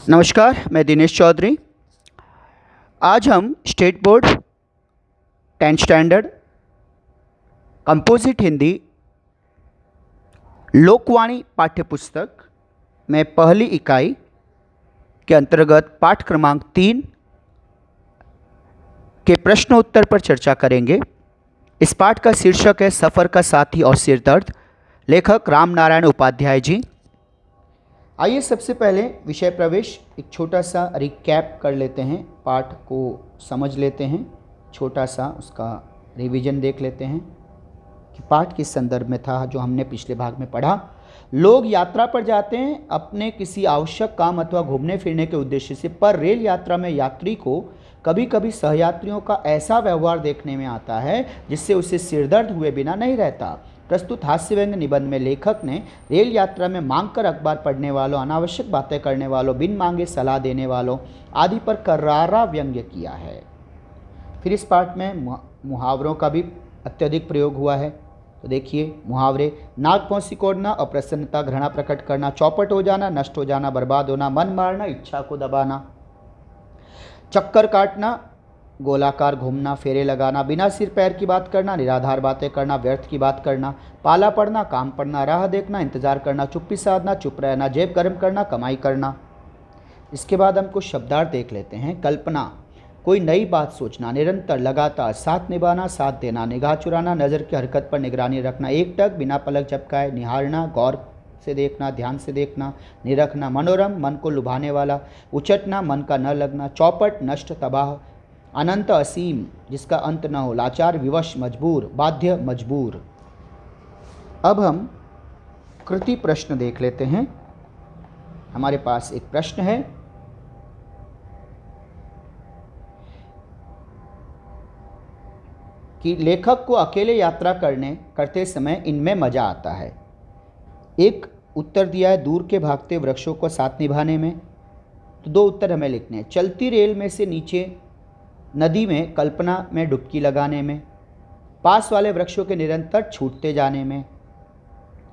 नमस्कार, मैं दिनेश चौधरी। आज हम state board 10th standard composite Hindi Lokvani पाठ्यपुस्तक में पहली इकाई के अंतर्गत पाठ क्रमांक 3 के प्रश्न उत्तर पर चर्चा करेंगे। इस पाठ का शीर्षक है सफ़र का साथी और सिरदर्द। लेखक राम नारायण उपाध्याय जी। आइए सबसे पहले विषय प्रवेश एक छोटा सा रिकैप कर लेते हैं, पाठ को समझ लेते हैं, छोटा सा उसका रिवीजन देख लेते हैं कि पाठ किस संदर्भ में था जो हमने पिछले भाग में पढ़ा। लोग यात्रा पर जाते हैं अपने किसी आवश्यक काम अथवा घूमने फिरने के उद्देश्य से, पर रेल यात्रा में यात्री को कभी कभी सहयात्रियों का ऐसा व्यवहार देखने में आता है जिससे उसे सिरदर्द हुए बिना नहीं रहता। प्रस्तुत हास्य व्यंग्य निबंध में लेखक ने रेल यात्रा में मांग कर अखबार पढ़ने वालों, अनावश्यक बातें करने वालों, बिन मांगे सलाह देने वालों आदि पर करारा व्यंग्य किया है। फिर इस पाठ में मुहावरों का भी अत्यधिक प्रयोग हुआ है। तो देखिए मुहावरे: नाक भौं सिकोड़ना, अप्रसन्नता, घृणा प्रकट करना, चौपट हो जाना, नष्ट हो जाना, बर्बाद होना, मन मारना, इच्छा को दबाना, चक्कर काटना, गोलाकार घूमना, फेरे लगाना, बिना सिर पैर की बात करना, निराधार बातें करना, व्यर्थ की बात करना, पाला पड़ना, काम पड़ना, राह देखना, इंतजार करना, चुप्पी साधना, चुप रहना, जेब गर्म करना, कमाई करना। इसके बाद हम कुछ शब्दार्थ देख लेते हैं। कल्पना: कोई नई बात सोचना, निरंतर, लगातार, साथ निभाना, साथ देना, निगाह चुराना, नज़र की हरकत पर निगरानी रखना, एकटक, बिना पलक झपकाए, निहारना, गौर से देखना, ध्यान से देखना, निरखना, मनोरम, मन को लुभाने वाला, उचटना, मन का न लगना, चौपट, नष्ट, तबाह, अनंत, असीम, जिसका अंत न हो, लाचार, विवश, मजबूर, बाध्य, मजबूर। अब हम कृति प्रश्न देख लेते हैं। हमारे पास एक प्रश्न है कि लेखक को अकेले यात्रा करते समय इनमें मजा आता है। एक उत्तर दिया है दूर के भागते वृक्षों को साथ निभाने में। तो दो उत्तर हमें लिखने हैं। चलती रेल में से नीचे नदी में कल्पना में डुबकी लगाने में, पास वाले वृक्षों के निरंतर छूटते जाने में।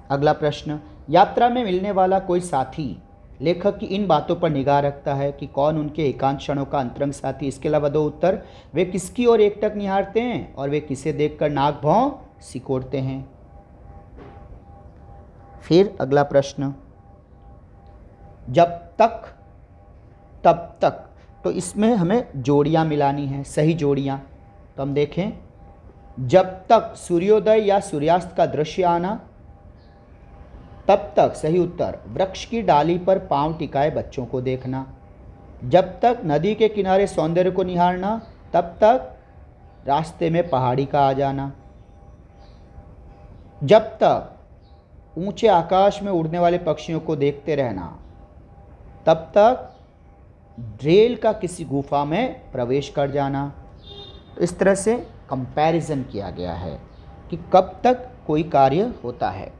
अगला प्रश्न: यात्रा में मिलने वाला कोई साथी लेखक की इन बातों पर निगाह रखता है कि कौन उनके एकांत क्षणों का अंतरंग साथी। इसके अलावा दो उत्तर: वे किसकी ओर एकटक निहारते हैं और वे किसे देखकर नाक भौं सिकोड़ते हैं। फिर अगला प्रश्न: जब तक तब तक, तो इसमें हमें जोड़ियां मिलानी हैं, सही जोड़ियां। तो हम देखें, जब तक सूर्योदय या सूर्यास्त का दृश्य आना, तब तक सही उत्तर वृक्ष की डाली पर पांव टिकाए बच्चों को देखना। जब तक नदी के किनारे सौंदर्य को निहारना, तब तक रास्ते में पहाड़ी का आ जाना। जब तक ऊंचे आकाश में उड़ने वाले पक्षियों को देखते रहना, तब तक रेल का किसी गुफा में प्रवेश कर जाना। तो इस तरह से कंपैरिजन किया गया है कि कब तक कोई कार्य होता है।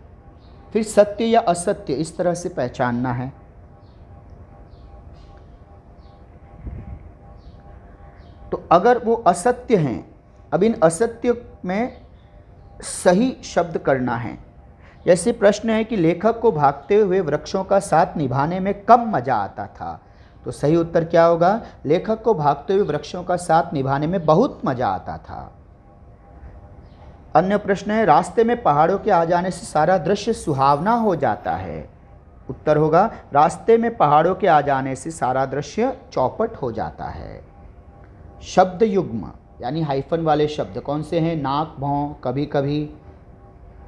फिर सत्य या असत्य इस तरह से पहचानना है। तो अगर वो असत्य हैं, अब इन असत्य में सही शब्द करना है। जैसे प्रश्न है कि लेखक को भागते हुए वृक्षों का साथ निभाने में कम मजा आता था। तो सही उत्तर क्या होगा? लेखक को भागते हुए वृक्षों का साथ निभाने में बहुत मजा आता था। अन्य प्रश्न है, रास्ते में पहाड़ों के आ जाने से सारा दृश्य सुहावना हो जाता है। उत्तर होगा, रास्ते में पहाड़ों के आ जाने से सारा दृश्य चौपट हो जाता है। शब्द युग्म यानी हाइफन वाले शब्द कौन से हैं? नाक, भौं, कभी कभी।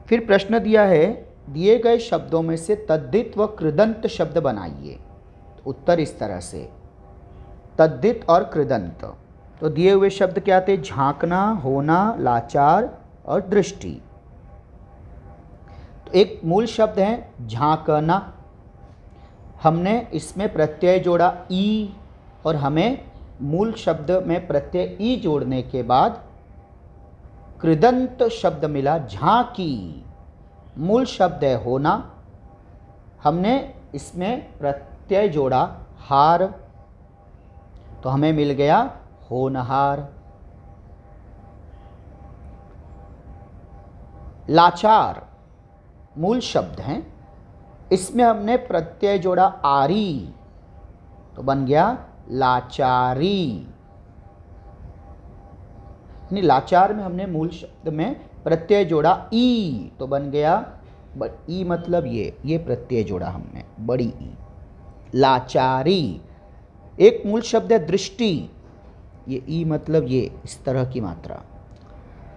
फिर प्रश्न दिया है, दिए गए शब्दों में से तद्धित व कृदंत शब्द बनाइए। तो उत्तर इस तरह से, तद्धित और कृदंत। तो दिए हुए शब्द क्या थे? झांकना, होना, लाचार और दृष्टि। तो एक मूल शब्द है झांकना। हमने इसमें प्रत्यय जोड़ा ई, और हमें मूल शब्द में प्रत्यय ई जोड़ने के बाद कृदंत शब्द मिला झांकी। मूल शब्द है होना, हमने इसमें प्रत्यय जोड़ा हार, तो हमें मिल गया होनहार। लाचार मूल शब्द हैं, इसमें हमने प्रत्यय जोड़ा आरी, तो बन गया लाचारी। यानी लाचार में हमने मूल शब्द में प्रत्यय जोड़ा ई, तो बन गया ई मतलब ये प्रत्यय जोड़ा हमने बड़ी ई, लाचारी। एक मूल शब्द है दृष्टि, ये ई मतलब ये इस तरह की मात्रा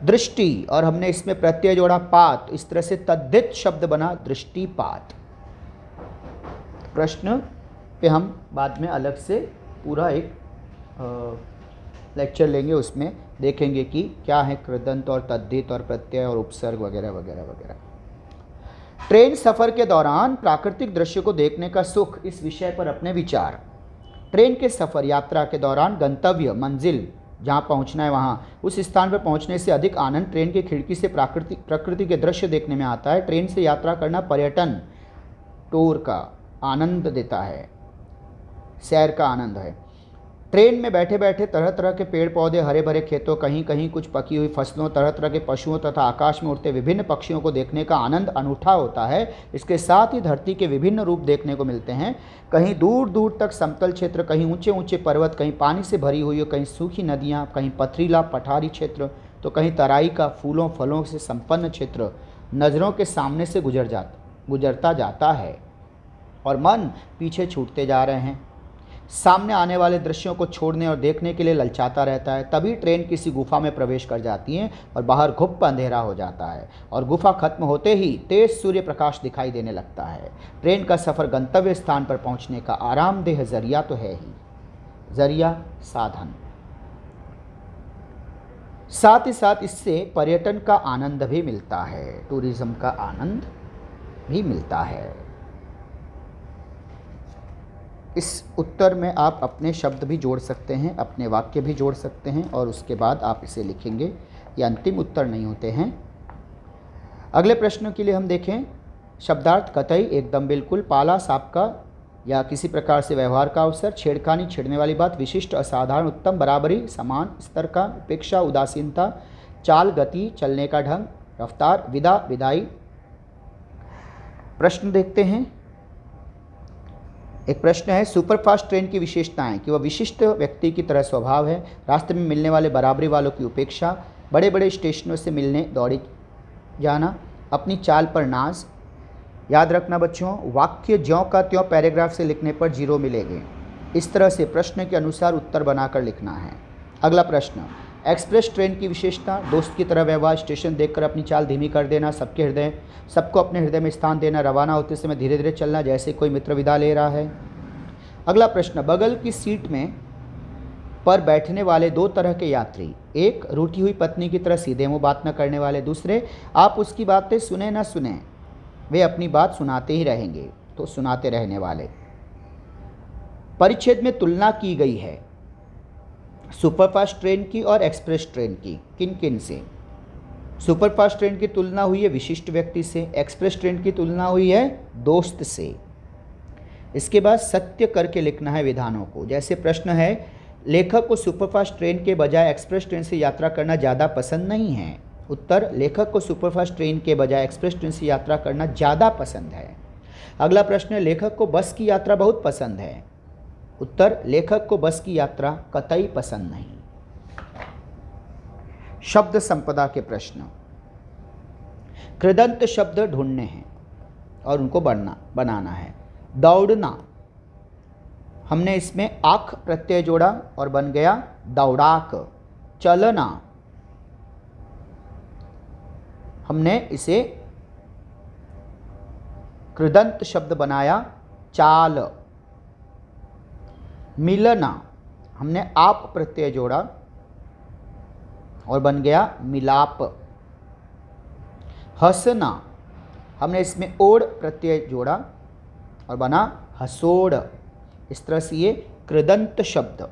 दृष्टि, और हमने इसमें प्रत्यय जोड़ा पात, इस तरह से तद्धित शब्द बना दृष्टिपात। प्रश्न पे हम बाद में अलग से पूरा एक लेक्चर लेंगे, उसमें देखेंगे कि क्या है कृदंत और तद्धित और प्रत्यय और उपसर्ग वगैरह वगैरह वगैरह। ट्रेन सफ़र के दौरान प्राकृतिक दृश्य को देखने का सुख, इस विषय पर अपने विचार। ट्रेन के सफ़र यात्रा के दौरान गंतव्य मंजिल जहाँ पहुँचना है वहाँ उस स्थान पर पहुँचने से अधिक आनंद ट्रेन की खिड़की से प्रकृति के दृश्य देखने में आता है। ट्रेन से यात्रा करना पर्यटन टूर का आनंद देता है, सैर का आनंद है। ट्रेन में बैठे बैठे तरह तरह के पेड़ पौधे, हरे भरे खेतों, कहीं कहीं कुछ पकी हुई फसलों, तरह तरह के पशुओं तथा आकाश में उड़ते विभिन्न पक्षियों को देखने का आनंद अनूठा होता है। इसके साथ ही धरती के विभिन्न रूप देखने को मिलते हैं। कहीं दूर दूर तक समतल क्षेत्र, कहीं ऊंचे ऊंचे पर्वत, कहीं पानी से भरी हुई, कहीं सूखी नदियाँ, कहीं पथरीला पठारी क्षेत्र, तो कहीं तराई का फूलों फलों से संपन्न क्षेत्र नज़रों के सामने से गुजरता जाता है और मन पीछे छूटते जा रहे हैं। सामने आने वाले दृश्यों को छोड़ने और देखने के लिए ललचाता रहता है। तभी ट्रेन किसी गुफा में प्रवेश कर जाती है और बाहर घुप अंधेरा हो जाता है और गुफा खत्म होते ही तेज सूर्य प्रकाश दिखाई देने लगता है। ट्रेन का सफ़र गंतव्य स्थान पर पहुंचने का आरामदेह जरिया तो है ही, जरिया साधन, साथ ही साथ इससे पर्यटन का आनंद भी मिलता है, टूरिज्म का आनंद भी मिलता है। इस उत्तर में आप अपने शब्द भी जोड़ सकते हैं, अपने वाक्य भी जोड़ सकते हैं और उसके बाद आप इसे लिखेंगे। ये अंतिम उत्तर नहीं होते हैं। अगले प्रश्नों के लिए हम देखें। शब्दार्थ कतई, एकदम, बिल्कुल, पाला, सांप का या किसी प्रकार से व्यवहार का अवसर, छेड़खानी, छेड़ने वाली बात, विशिष्ट, असाधारण, उत्तम, बराबरी, समान स्तर का, उपेक्षा, उदासीनता, चाल, गति, चलने का ढंग, रफ्तार, विदा, विदाई। प्रश्न देखते हैं। एक प्रश्न है, सुपरफास्ट ट्रेन की विशेषताएं कि वह विशिष्ट व्यक्ति की तरह स्वभाव है, रास्ते में मिलने वाले बराबरी वालों की उपेक्षा, बड़े बड़े स्टेशनों से मिलने दौड़ी जाना, अपनी चाल पर नाज। याद रखना बच्चों, वाक्य ज्यों का त्यों पैराग्राफ से लिखने पर 0 मिलेंगे। इस तरह से प्रश्न के अनुसार उत्तर बनाकर लिखना है। अगला प्रश्न, एक्सप्रेस ट्रेन की विशेषता, दोस्त की तरह व्यवहार, स्टेशन देखकर अपनी चाल धीमी कर देना, सबको अपने हृदय में स्थान देना, रवाना होते समय धीरे धीरे चलना जैसे कोई मित्र विदा ले रहा है। अगला प्रश्न, बगल की सीट में पर बैठने वाले 2 तरह के यात्री, एक रूठी हुई पत्नी की तरह सीधे मुंह बात न करने वाले, दूसरे आप उसकी बातें सुने न सुने वे अपनी बात सुनाते ही रहेंगे, तो सुनाते रहने वाले। परिच्छेद में तुलना की गई है सुपरफास्ट ट्रेन की और एक्सप्रेस ट्रेन की, किन किन से? सुपरफास्ट ट्रेन की तुलना हुई है विशिष्ट व्यक्ति से, एक्सप्रेस ट्रेन की तुलना हुई है दोस्त से। इसके बाद सत्य करके लिखना है विधानों को। जैसे प्रश्न है, लेखक को सुपरफास्ट ट्रेन के बजाय एक्सप्रेस ट्रेन से यात्रा करना ज़्यादा पसंद नहीं है। उत्तर, लेखक को सुपरफास्ट ट्रेन के बजाय एक्सप्रेस ट्रेन से यात्रा करना ज़्यादा पसंद है। अगला प्रश्न है, लेखक को बस की यात्रा बहुत पसंद है। उत्तर, लेखक को बस की यात्रा कतई पसंद नहीं। शब्द संपदा के प्रश्न, कृदंत शब्द ढूंढने हैं और उनको बनाना है। दौड़ना, हमने इसमें आख प्रत्यय जोड़ा और बन गया दौड़ाक। चलना, हमने इसे कृदंत शब्द बनाया चाल। मिलना, हमने आप प्रत्यय जोड़ा और बन गया मिलाप। हंसना, हमने इसमें ओड़ प्रत्यय जोड़ा और बना हसोड़। इस तरह से ये कृदंत शब्द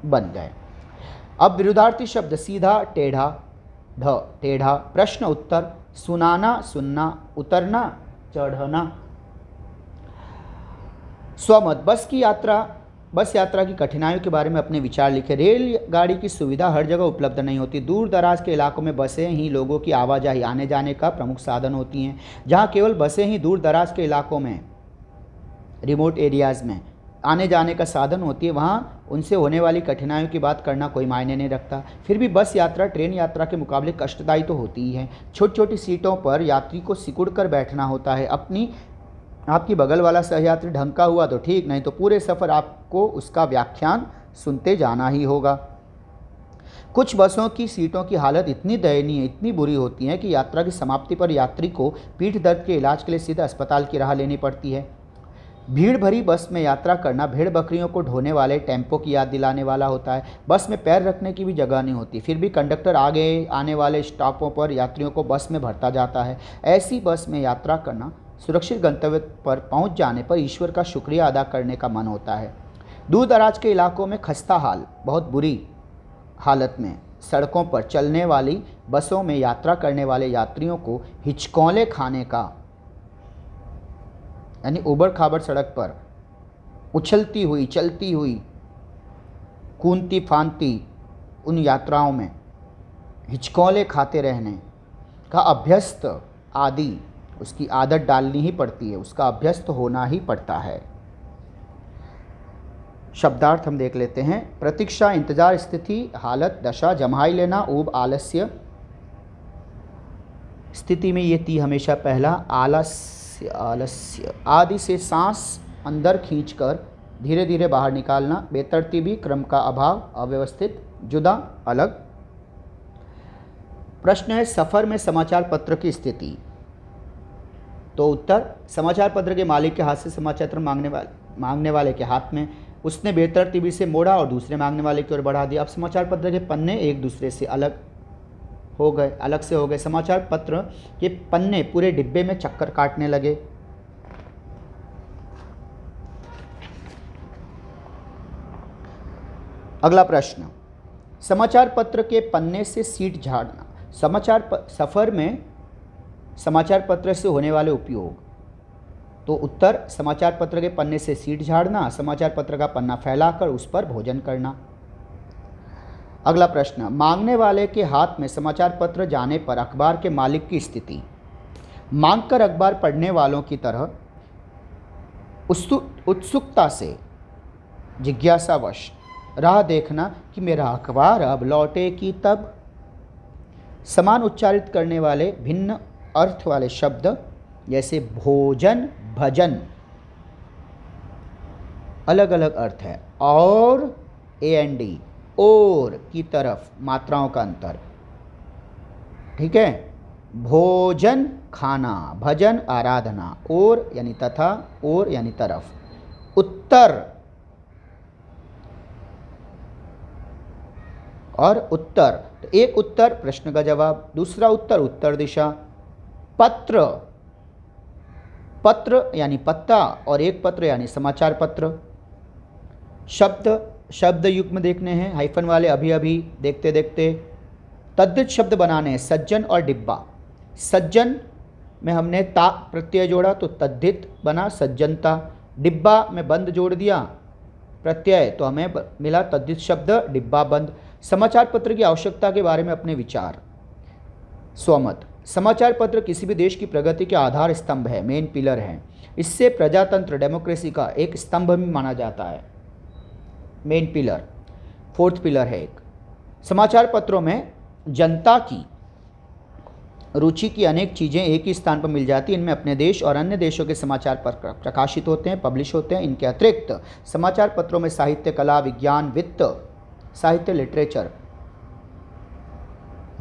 बन गए। अब विरुद्धार्थी शब्द, सीधा, टेढ़ा, टेढ़ा, प्रश्न उत्तर, सुनाना, सुनना, उतरना, चढ़ना। स्वमत, बस यात्रा की कठिनाइयों के बारे में अपने विचार लिखे। रेलगाड़ी की सुविधा हर जगह उपलब्ध नहीं होती। दूर दराज के इलाकों में बसें ही लोगों की आवाजाही आने जाने का प्रमुख साधन होती हैं। जहां केवल बसें ही दूर दराज के इलाकों में रिमोट एरियाज़ में आने जाने का साधन होती है, वहाँ उनसे होने वाली कठिनाइयों की बात करना कोई मायने नहीं रखता। फिर भी बस यात्रा ट्रेन यात्रा के मुकाबले कष्टदायी तो होती ही है। छोटी छोटी सीटों पर यात्री को सिकुड़ कर बैठना होता है। आपकी बगल वाला सहयात्री ढंग का हुआ तो ठीक, नहीं तो पूरे सफ़र आपको उसका व्याख्यान सुनते जाना ही होगा। कुछ बसों की सीटों की हालत इतनी दयनीय, इतनी बुरी होती है कि यात्रा की समाप्ति पर यात्री को पीठ दर्द के इलाज के लिए सीधा अस्पताल की राह लेनी पड़ती है। भीड़ भरी बस में यात्रा करना भेड़ बकरियों को ढोने वाले टेम्पो की याद दिलाने वाला होता है। बस में पैर रखने की भी जगह नहीं होती, फिर भी कंडक्टर आगे आने वाले स्टॉपों पर यात्रियों को बस में भरता जाता है। ऐसी बस में यात्रा करना, सुरक्षित गंतव्य पर पहुंच जाने पर ईश्वर का शुक्रिया अदा करने का मन होता है। दूर दराज के इलाकों में खस्ता हाल, बहुत बुरी हालत में सड़कों पर चलने वाली बसों में यात्रा करने वाले यात्रियों को हिचकोले खाने का, यानी उबड़ खाबड़ सड़क पर उछलती हुई चलती हुई कूदती फांदती उन यात्राओं में हिचकोले खाते रहने का अभ्यस्त आदि, उसकी आदत डालनी ही पड़ती है, उसका अभ्यस्त होना ही पड़ता है। शब्दार्थ हम देख लेते हैं। प्रतीक्षा, इंतजार, स्थिति, हालत, दशा, जम्हाई लेना, ऊब, आलस्य। स्थिति में ये ती हमेशा पहला, आलस्य आदि से सांस अंदर खींचकर धीरे धीरे बाहर निकालना, बेतरतीबी, क्रम का अभाव, अव्यवस्थित, जुदा, अलग। प्रश्न है, सफ़र में समाचार पत्र की स्थिति। तो उत्तर, समाचार पत्र के मालिक के हाथ से समाचार पत्र मांगने वाले के हाथ में उसने बेतरतीबी से मोड़ा और दूसरे मांगने वाले की ओर बढ़ा दिया। अब समाचार पत्र के पन्ने एक दूसरे से अलग से हो गए। समाचार पत्र के पन्ने पूरे डिब्बे में चक्कर काटने लगे। अगला प्रश्न, समाचार पत्र के पन्ने से सीट झाड़ना। सफ़र में समाचार पत्र से होने वाले उपयोग। तो उत्तर, समाचार पत्र के पन्ने से सीट झाड़ना, समाचार पत्र का पन्ना फैलाकर उस पर भोजन करना। अगला प्रश्न, मांगने वाले के हाथ में समाचार पत्र जाने पर अखबार के मालिक की स्थिति। मांगकर अखबार पढ़ने वालों की तरह उत्सुकता से, जिज्ञासावश राह देखना कि मेरा अखबार अब लौटे कि तब। समान उच्चारित करने वाले भिन्न अर्थ वाले शब्द जैसे भोजन, भजन, अलग अलग अर्थ है। और AND, और की तरफ मात्राओं का अंतर, ठीक है। भोजन खाना, भजन आराधना, और यानी तथा, और यानी तरफ। उत्तर और उत्तर, तो एक उत्तर प्रश्न का जवाब, दूसरा उत्तर उत्तर दिशा। पत्र, पत्र यानी पत्ता, और एक पत्र यानी समाचार पत्र। शब्द युग्म देखने हैं, हाइफन वाले अभी अभी देखते देखते। तद्धित शब्द बनाने हैं, सज्जन और डिब्बा। सज्जन में हमने ता प्रत्यय जोड़ा तो तद्धित बना सज्जनता। डिब्बा में बंद जोड़ दिया प्रत्यय तो हमें मिला तद्धित शब्द डिब्बा बंद। समाचार पत्र की आवश्यकता के बारे में अपने विचार। स्वमत, समाचार पत्र किसी भी देश की प्रगति के आधार स्तंभ है, मेन पिलर है। इससे प्रजातंत्र, डेमोक्रेसी का एक स्तंभ भी माना जाता है, मेन पिलर, फोर्थ पिलर है एक। समाचार पत्रों में जनता की रुचि की अनेक चीज़ें एक ही स्थान पर मिल जाती हैं। इनमें अपने देश और अन्य देशों के समाचार पत्र प्रकाशित होते हैं, पब्लिश होते हैं। इनके अतिरिक्त समाचार पत्रों में साहित्य, कला, विज्ञान, वित्त, साहित्य लिटरेचर,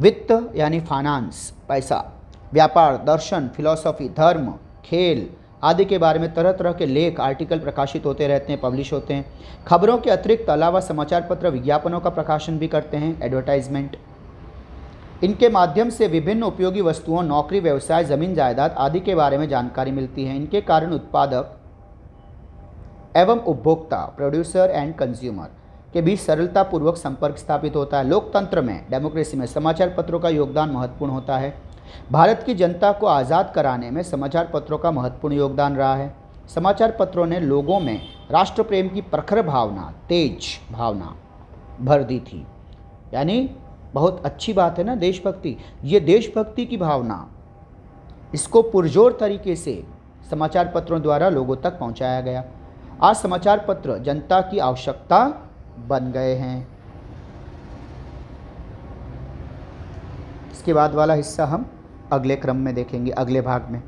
वित्त यानी फाइनेंस, पैसा, व्यापार, दर्शन, फिलॉसफी, धर्म, खेल आदि के बारे में तरह तरह के लेख, आर्टिकल प्रकाशित होते रहते हैं, पब्लिश होते हैं। खबरों के अतिरिक्त अलावा समाचार पत्र विज्ञापनों का प्रकाशन भी करते हैं, एडवर्टाइजमेंट। इनके माध्यम से विभिन्न उपयोगी वस्तुओं, नौकरी, व्यवसाय, जमीन जायदाद आदि के बारे में जानकारी मिलती है। इनके कारण उत्पादक एवं उपभोक्ता, प्रोड्यूसर एंड कंज्यूमर के बीच सरलतापूर्वक संपर्क स्थापित होता है। लोकतंत्र में, डेमोक्रेसी में समाचार पत्रों का योगदान महत्वपूर्ण होता है। भारत की जनता को आज़ाद कराने में समाचार पत्रों का महत्वपूर्ण योगदान रहा है। समाचार पत्रों ने लोगों में राष्ट्र प्रेम की प्रखर भावना, तेज भावना भर दी थी। यानी बहुत अच्छी बात है ना देशभक्ति। ये देशभक्ति की भावना, इसको पुरजोर तरीके से समाचार पत्रों द्वारा लोगों तक पहुंचाया गया। आज समाचार पत्र जनता की आवश्यकता बन गए हैं। इसके बाद वाला हिस्सा हम अगले क्रम में देखेंगे, अगले भाग में।